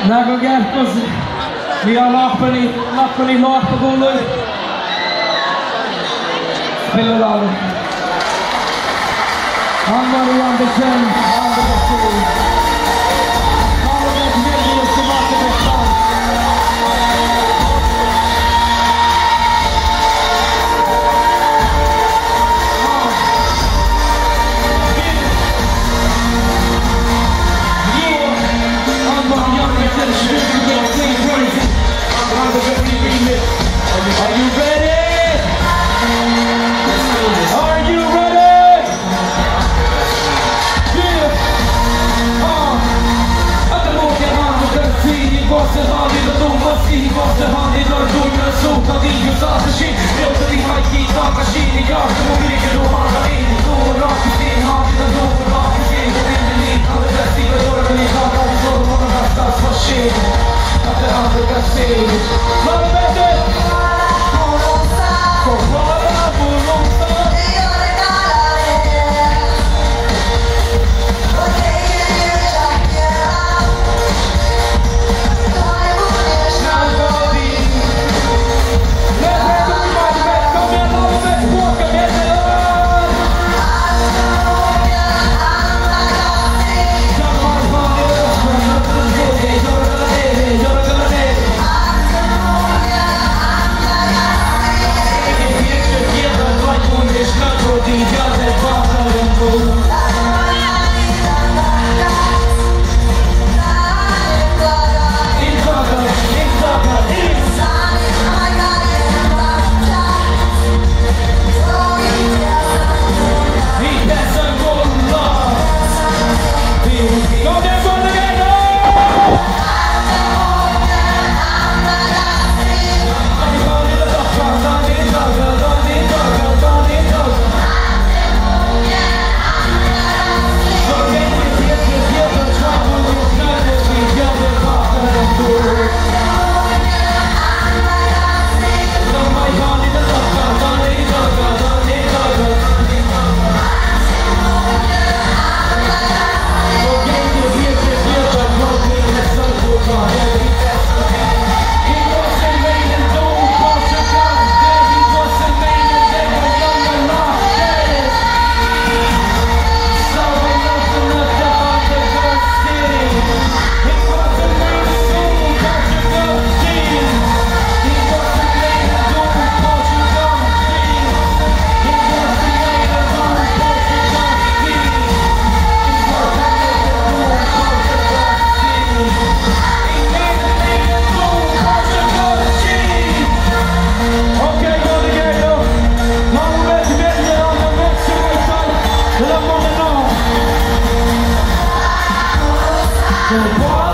Na go gceartas ní an nachpaní láta gúla spille láda. Anmarí an de sin an de bosú. Tála bheith midí is gomach a bheith fan. Are you ready? Are you ready? Yeah. Att det låter hand och den tid i gossen hand i den domas i gossen hand i den domen sota videos alltså shit. Jag tar i Mikey tagga shit i jag som om vilken då handlar in. Då rakt i sin hand i den domen rakt i sin och in i liv. Han är bäst i den dörren i tagga i så de har västas för shit. Att det handlar om att se. Vad är bättre? Boy.